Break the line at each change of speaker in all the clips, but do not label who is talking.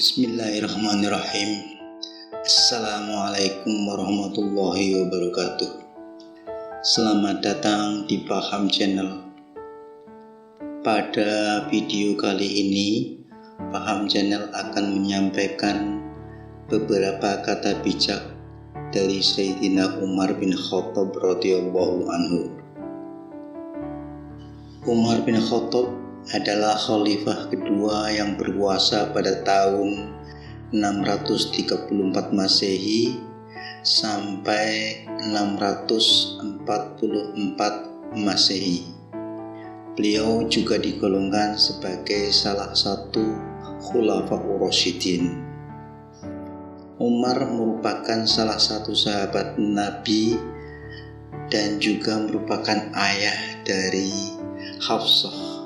Bismillahirrahmanirrahim. Assalamualaikum warahmatullahi wabarakatuh. Selamat datang di Paham Channel. Pada video kali ini, Paham Channel akan menyampaikan beberapa kata bijak dari Sayyidina Umar bin Khattab radhiyallahu anhu. Umar bin Khattab adalah khalifah kedua yang berkuasa pada tahun 634 Masehi sampai 644 Masehi. Beliau juga digolongkan sebagai salah satu Khulafaur Rasyidin. Umar merupakan salah satu sahabat Nabi dan juga merupakan ayah dari Hafsah,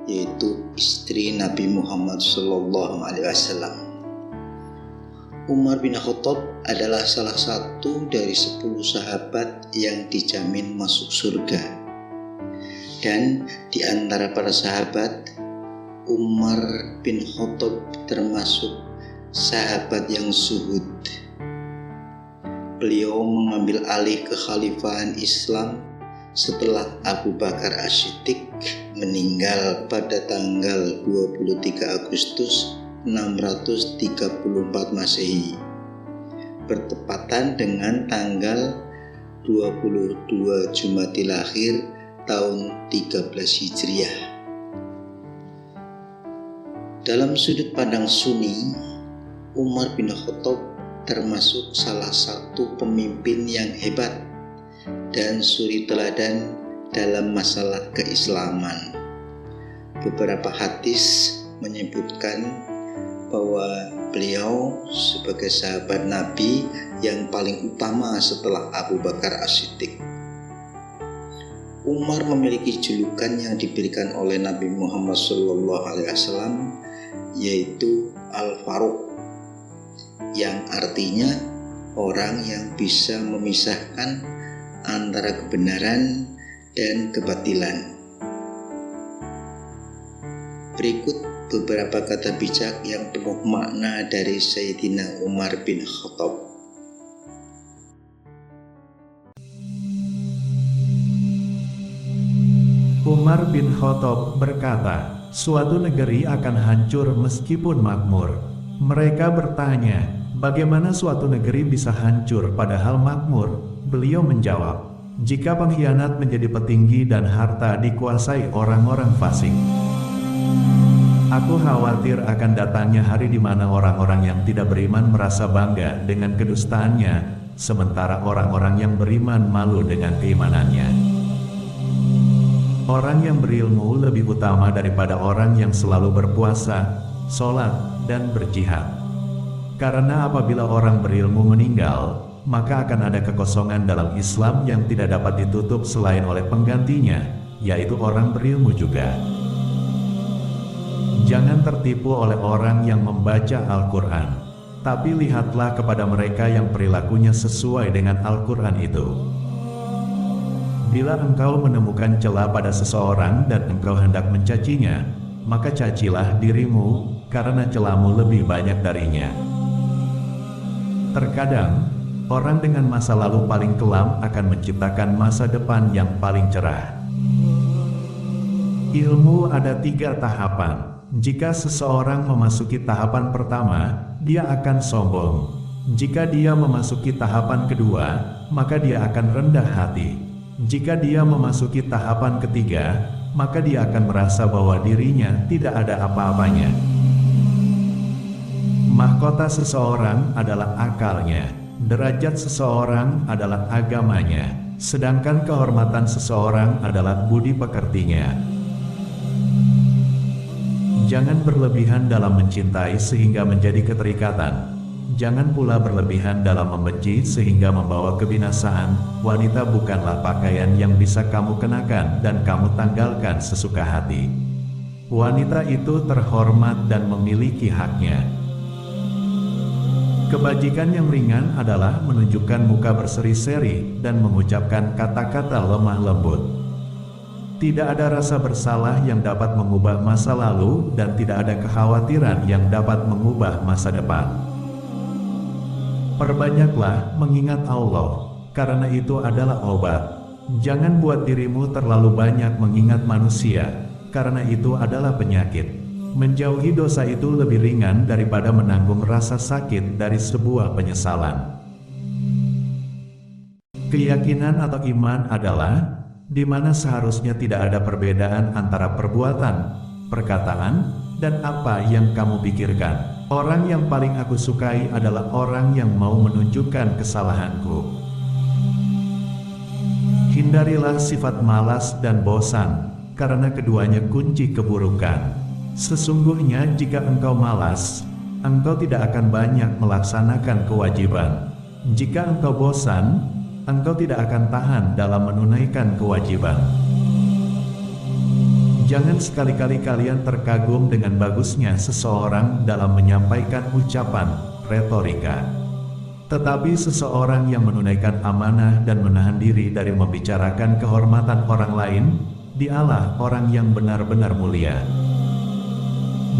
yaitu istri Nabi Muhammad SAW. Umar bin Khattab adalah salah satu dari 10 sahabat yang dijamin masuk surga. Dan di antara para sahabat, Umar bin Khattab termasuk sahabat yang zuhud. Beliau mengambil alih kekhalifahan Islam setelah Abu Bakar As-Siddiq meninggal pada tanggal 23 Agustus 634 Masehi, bertepatan dengan tanggal 22 Jumadil Akhir tahun 13 Hijriah. Dalam sudut pandang Sunni, Umar bin Khattab termasuk salah satu pemimpin yang hebat dan suri teladan dalam masalah keislaman. Beberapa hadis menyebutkan bahwa beliau sebagai sahabat Nabi yang paling utama setelah Abu Bakar As-Siddiq. Umar memiliki julukan yang diberikan oleh Nabi Muhammad SAW, yaitu Al-Faruq, yang artinya orang yang bisa memisahkan antara kebenaran dan kebatilan. Berikut beberapa kata bijak yang penuh makna dari Sayyidina Umar bin Khattab.
Umar bin Khattab berkata, suatu negeri akan hancur meskipun makmur. Mereka bertanya, bagaimana suatu negeri bisa hancur padahal makmur? Beliau menjawab, jika pengkhianat menjadi petinggi dan harta dikuasai orang-orang fasik. Aku khawatir akan datangnya hari di mana orang-orang yang tidak beriman merasa bangga dengan kedustaannya, sementara orang-orang yang beriman malu dengan keimanannya. Orang yang berilmu lebih utama daripada orang yang selalu berpuasa, sholat, dan berjihad. Karena apabila orang berilmu meninggal, maka akan ada kekosongan dalam Islam yang tidak dapat ditutup selain oleh penggantinya, yaitu orang berilmu juga. Jangan tertipu oleh orang yang membaca Al-Quran, tapi lihatlah kepada mereka yang perilakunya sesuai dengan Al-Quran itu. Bila engkau menemukan celah pada seseorang dan engkau hendak mencacinya, maka cacilah dirimu, karena celahmu lebih banyak darinya. Terkadang, orang dengan masa lalu paling kelam akan menciptakan masa depan yang paling cerah. Ilmu ada 3 tahapan. Jika seseorang memasuki tahapan pertama, dia akan sombong. Jika dia memasuki tahapan kedua, maka dia akan rendah hati. Jika dia memasuki tahapan ketiga, maka dia akan merasa bahwa dirinya tidak ada apa-apanya. Mahkota seseorang adalah akalnya. Derajat seseorang adalah agamanya, sedangkan kehormatan seseorang adalah budi pekertinya. Jangan berlebihan dalam mencintai sehingga menjadi keterikatan. Jangan pula berlebihan dalam membenci sehingga membawa kebinasaan. Wanita bukanlah pakaian yang bisa kamu kenakan dan kamu tanggalkan sesuka hati. Wanita itu terhormat dan memiliki haknya. Kebajikan yang ringan adalah menunjukkan muka berseri-seri dan mengucapkan kata-kata lemah lembut. Tidak ada rasa bersalah yang dapat mengubah masa lalu dan tidak ada kekhawatiran yang dapat mengubah masa depan. Perbanyaklah mengingat Allah, karena itu adalah obat. Jangan buat dirimu terlalu banyak mengingat manusia, karena itu adalah penyakit. Menjauhi dosa itu lebih ringan daripada menanggung rasa sakit dari sebuah penyesalan. Keyakinan atau iman adalah di mana seharusnya tidak ada perbedaan antara perbuatan, perkataan, dan apa yang kamu pikirkan. Orang yang paling aku sukai adalah orang yang mau menunjukkan kesalahanku. Hindarilah sifat malas dan bosan, karena keduanya kunci keburukan. Sesungguhnya jika engkau malas, engkau tidak akan banyak melaksanakan kewajiban. Jika engkau bosan, engkau tidak akan tahan dalam menunaikan kewajiban. Jangan sekali-kali kalian terkagum dengan bagusnya seseorang dalam menyampaikan ucapan retorika. Tetapi seseorang yang menunaikan amanah dan menahan diri dari membicarakan kehormatan orang lain, dialah orang yang benar-benar mulia.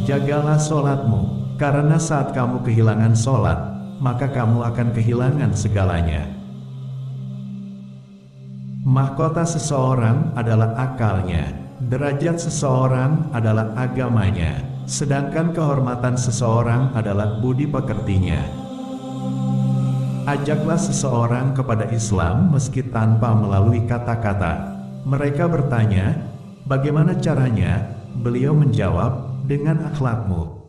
Jagalah sholatmu, karena saat kamu kehilangan sholat, maka kamu akan kehilangan segalanya. Mahkota seseorang adalah akalnya, derajat seseorang adalah agamanya, sedangkan kehormatan seseorang adalah budi pekertinya. Ajaklah seseorang kepada Islam meski tanpa melalui kata-kata. Mereka bertanya, bagaimana caranya? Beliau menjawab, dengan akhlakmu.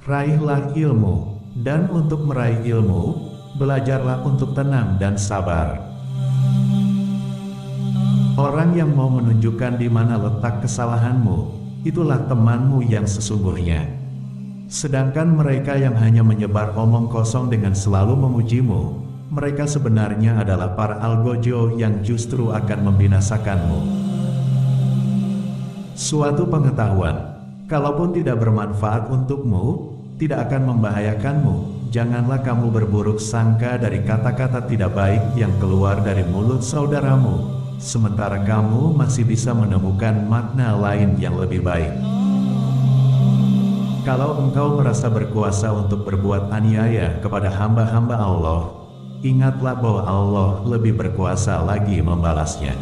Raihlah ilmu, dan untuk meraih ilmu, belajarlah untuk tenang dan sabar. Orang yang mau menunjukkan di mana letak kesalahanmu, itulah temanmu yang sesungguhnya. Sedangkan mereka yang hanya menyebar omong kosong dengan selalu memujimu, mereka sebenarnya adalah para algojo yang justru akan membinasakanmu. Suatu pengetahuan, kalaupun tidak bermanfaat untukmu, tidak akan membahayakanmu. Janganlah kamu berburuk sangka dari kata-kata tidak baik yang keluar dari mulut saudaramu, sementara kamu masih bisa menemukan makna lain yang lebih baik. Kalau engkau merasa berkuasa untuk berbuat aniaya kepada hamba-hamba Allah, ingatlah bahwa Allah lebih berkuasa lagi membalasnya.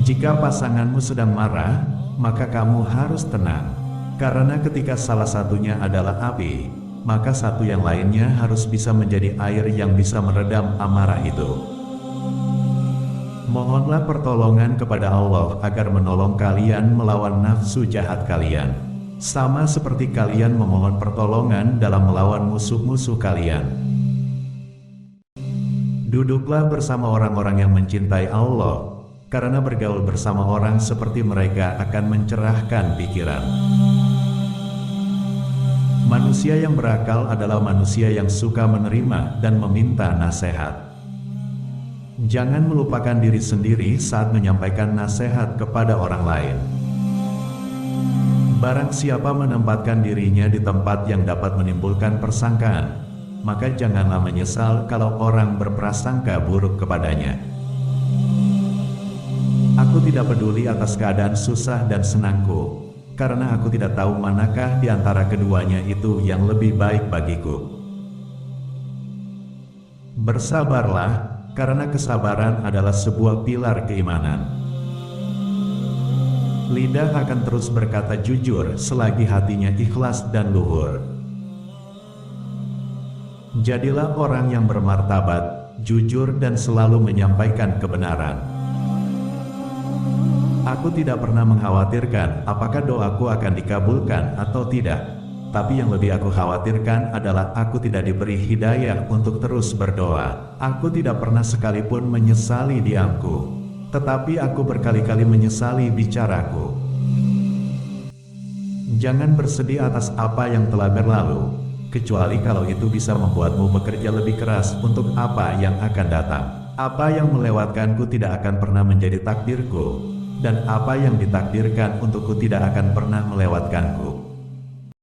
Jika pasanganmu sedang marah, maka kamu harus tenang. Karena ketika salah satunya adalah api, maka satu yang lainnya harus bisa menjadi air yang bisa meredam amarah itu. Mohonlah pertolongan kepada Allah agar menolong kalian melawan nafsu jahat kalian. Sama seperti kalian memohon pertolongan dalam melawan musuh-musuh kalian. Duduklah bersama orang-orang yang mencintai Allah, karena bergaul bersama orang seperti mereka akan mencerahkan pikiran. Manusia yang berakal adalah manusia yang suka menerima dan meminta nasihat. Jangan melupakan diri sendiri saat menyampaikan nasihat kepada orang lain. Barang siapa menempatkan dirinya di tempat yang dapat menimbulkan persangkaan, maka janganlah menyesal kalau orang berprasangka buruk kepadanya. Aku tidak peduli atas keadaan susah dan senangku, karena aku tidak tahu manakah di antara keduanya itu yang lebih baik bagiku. Bersabarlah, karena kesabaran adalah sebuah pilar keimanan. Lidah akan terus berkata jujur selagi hatinya ikhlas dan luhur. Jadilah orang yang bermartabat, jujur dan selalu menyampaikan kebenaran. Aku tidak pernah mengkhawatirkan apakah doaku akan dikabulkan atau tidak. Tapi yang lebih aku khawatirkan adalah aku tidak diberi hidayah untuk terus berdoa. Aku tidak pernah sekalipun menyesali diamku, tetapi aku berkali-kali menyesali bicaraku. Jangan bersedih atas apa yang telah berlalu, kecuali kalau itu bisa membuatmu bekerja lebih keras untuk apa yang akan datang. Apa yang melewatkanku tidak akan pernah menjadi takdirku, dan apa yang ditakdirkan untukku tidak akan pernah melewatkanku.